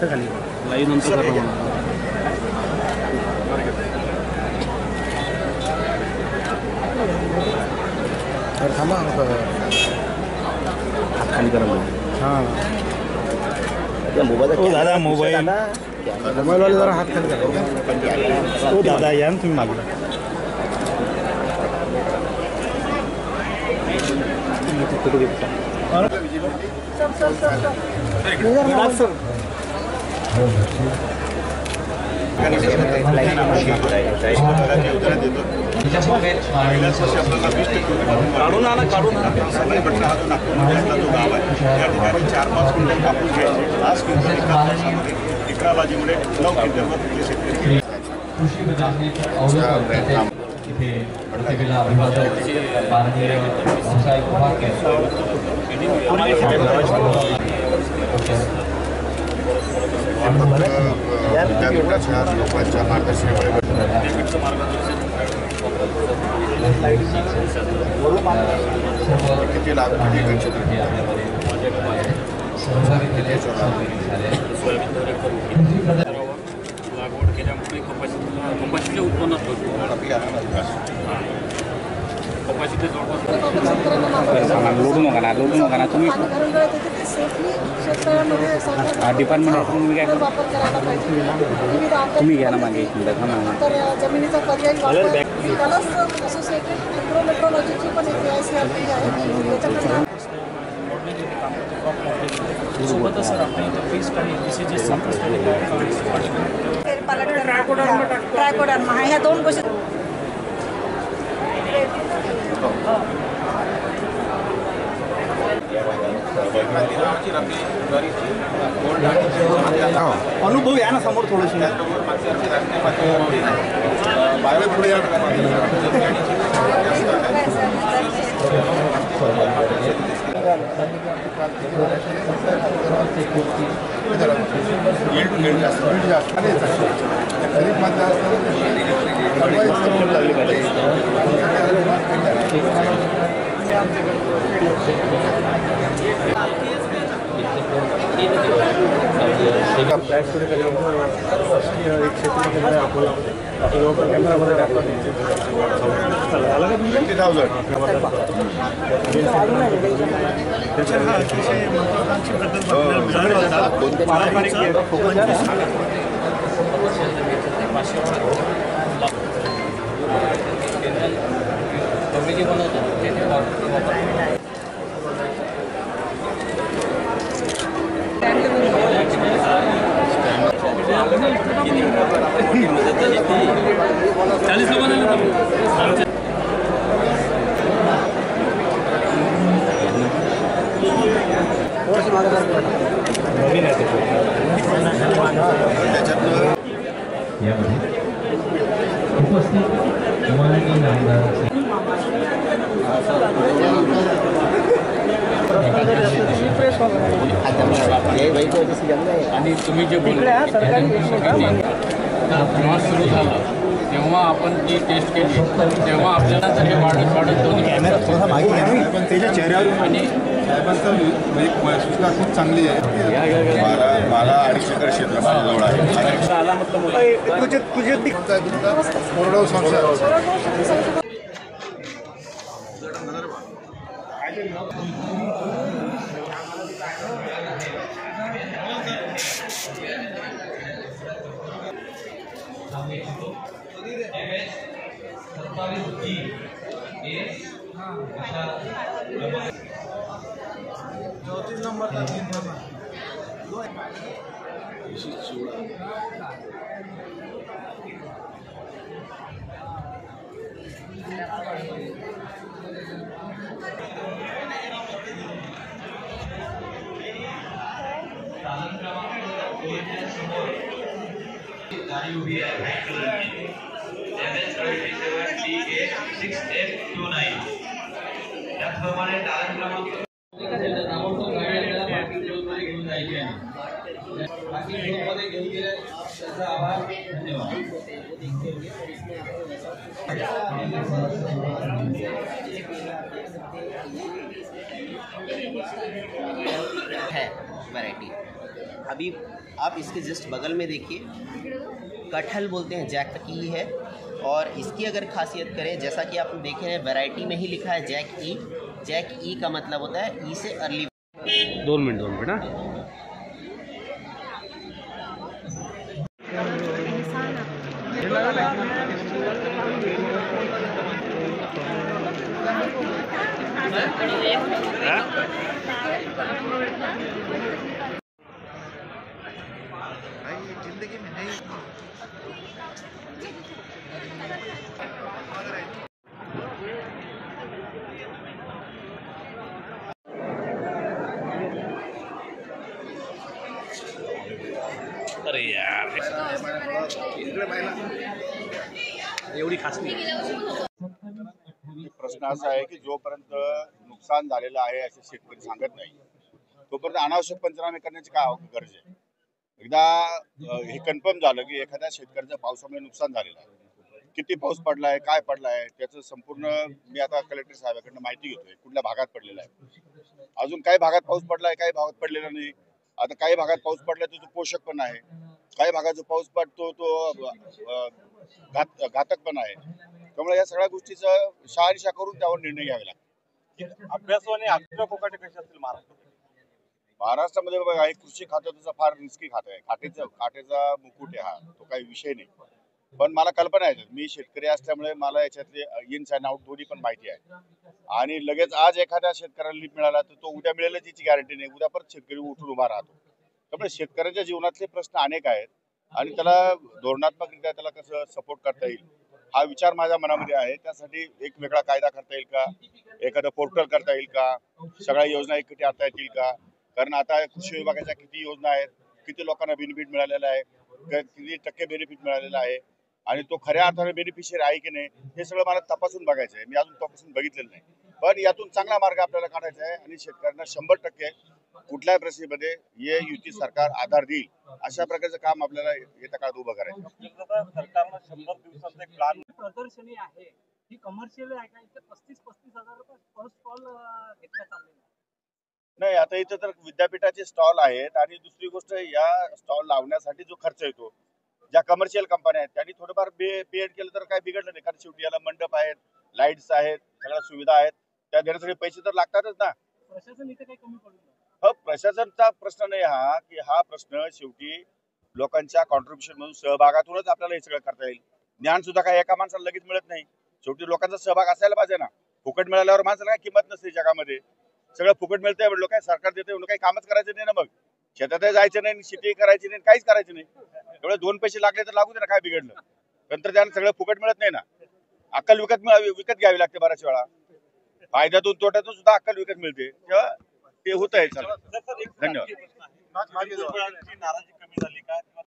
खाली लाईव्ह नंतर थांबा हात खाली करा. हां दादा मोबाईलवाले जरा हात खाली करा. हो दादा या ना तुम्ही मागे. काढून आणा काढून आणा. सगळे घटना हा जो नागपूर जिल्ह्यातला जो गाव आहे त्या ठिकाणी 4-5 क्विंटल कापूस घ्यायचे. 5 क्विंटल एका वर्षामध्ये 11 बाजीमुळे 9 क्विंटलवर तिथले शेतकरी. कृषी विकासाचे अवलोकन इथे प्रतिभेला अभिवादन माननीय व्यावसायिक उपाध्याय विद्यापीठाच्या लोकांच्या मार्गदर्शनामुळे किती लाभ सहभागी केले लागवड केल्यामुळे कपाशीचे उत्पन्न असतं. कपाशीचे जवळपास लोडू नका ना तुम्ही डिपार्टमेंट तुम्ही काय तुम्ही घ्या ना मागे जमिनीचा पर्याय असोसिएटेड हायड्रोमेट्रोलॉजीची पण AICRT आहे. सोबतच सर आपण इथं पेस्ट आणि डिसीजेस ट्रायकोडर्मा ह्या 2 गोष्टी अनुभव या ना समोर थोडंशी यामध्ये उपस्थित माननीय नामदार आणि तुम्ही जे बोलले जेव्हा सुरू झाला तेव्हा आपण जी टेस्ट केली तेव्हा आपल्याला हे वाढत दोन्ही पण त्याच्या चेहऱ्यावर आणि साहेबांचं म्हणजे सूचना खूप चांगली आहे. मला 250 एकर क्षेत्र माझ्याजवळ आहे. कोरडवाहू संशय त्याचप्रमाणे तारण क्रमांक घेऊन गेले त्याचा आभार धन्यवाद. है वैरायटी अभी आप इसके जस्ट बगल में देखिए, कटहल बोलते हैं, जैक की है। और इसकी अगर खासियत करें, जैसा कि आप देख रहे हैं वैरायटी में ही लिखा है जैक ई। जैक ई का मतलब होता है ई से अर्ली। 2 मिनिट ना। जिंदगी में नहीं अरे यार एवढी खास नाही। प्रश्न असा आहे की जोपर्यंत नुकसान झालेलं आहे असे शेतकरी सांगत नाही, तोपर्यंत अनावश्यक पंचनामे करण्याची काय गरज आहे? एकदा हे कन्फर्म झालं की एखाद्या शेतकऱ्याचं पावसामुळे नुकसान झालेलं आहे, किती पाऊस पडलाय, काय पडलाय, त्याचं संपूर्ण मी आता कलेक्टर साहेबांकडून माहिती घेतोय, कुठल्या भागात पडलेला आहे, अजून काही भागात पाऊस पडलाय, काही भागात पडलेला नाही। आता काही भागात पाऊस पडलाय तो पोषक पण आहे, काही भागात जो पाऊस पडतो तो घातक पण आहे। त्यामुळे या सगळ्या गोष्टीचा शहानिशा करून त्यावर निर्णय घ्यावे लागतात। अभ्यासवाने आजच्या कोकाटे कसे असतील महाराष्ट्रामध्ये बघा, हे कृषी खातं तुझं फार रिस्की खातं आहे, काटेचा मुकुट आहे हा, तो काही विषय नाही। पण मला कल्पना आहे, मी शेतकरी असल्यामुळे मला याच्यातले इन्स अँड आउट दोन्ही पण माहिती आहे। आणि लगेच आज एखाद्या शेतकऱ्याला लीप मिळाला तर तो उद्या मिळेल याची गॅरंटी नाही, उद्या परत शेतकरी उठून उभा राहतो। त्यामुळे शेतकऱ्याच्या जीवनातले प्रश्न अनेक आहेत आणि त्याला धोरणात्मकरित्या त्याला कसं सपोर्ट करता येईल हा विचार माझ्या मनामध्ये आहे। त्यासाठी एक वेगळा कायदा करता येईल का, एखादं पोर्टल करता येईल का, सगळ्या योजना एकटी आणता येतील का? कारण आता कृषी विभागाच्या किती योजना आहेत, किती लोकांना बेनिफिट मिळालेला आहे, किती टक्के बेनिफिट मिळालेला आहे आणि तो खऱ्या अर्थाने बेनिफिशियरी आहे की नाही हे सगळं मला तपासून बघायचं आहे। मी अजून तपासून बघितलेलं नाही, पण यातून चांगला मार्ग आपल्याला काढायचा आहे आणि शेतकऱ्यांना 100% कुठल्याही परिस्थितीमध्ये हे युती सरकार आधार देईल अशा प्रकारचं काम आपल्याला येत्या काळात उभं करायचं। सरकारनं 100 दिवसांचा एक प्लॅन प्रदर्शनी आहे ही कमर्शियल आहे का? इथे 35,000 रुपये पर स्टॉल घेतला चाललेला नाही, आता इथं तर विद्यापीठाचे स्टॉल आहेत आणि दुसरी गोष्ट या स्टॉल लावण्यासाठी जो खर्च येतो, ज्या कमर्शियल कंपन्या आहेत त्यांनी थोडंफार पेड केलं तर काय बिघडलं नाही, कारण शेवटी याला मंडप आहेत, लाईट्स आहेत, सगळ्या सुविधा आहेत, त्या देण्यासाठी पैसे तर लागतातच ना। प्रशासन इथे काही कमी पडलं? हो, प्रशासनचा प्रश्न नाही हा, की हा प्रश्न शेवटी लोकांच्या कॉन्ट्रीब्युशन मधून सहभागातूनच आपल्याला हे सगळं करता येईल। ज्ञान सुद्धा काय एका माणसाला लगेच मिळत नाही, शेवटी लोकांचा सहभाग असायला पाहिजे ना। फुकट मिळाल्यावर माणसाला काय किंमत नसते जगामध्ये, सगळं फुकट मिळतंय म्हणलं काय, सरकार देते म्हणलं काही कामच करायचं नाही ना, मग शेतातही जायचं नाही, शेती करायची नाही, काहीच करायचं नाही। एवढे 2 पैसे लागले तर लागू दे ना, काय बिघडलं? तंत्रज्ञान सगळं फुकट मिळत नाही ना, अक्कल विकत घ्यावी लागते बऱ्याच वेळा, फायद्यातून तोट्यातून सुद्धा अक्कल विकत मिळते, तेव्हा ते होत आहे। धन्यवाद। नाराजी कमी झाली का?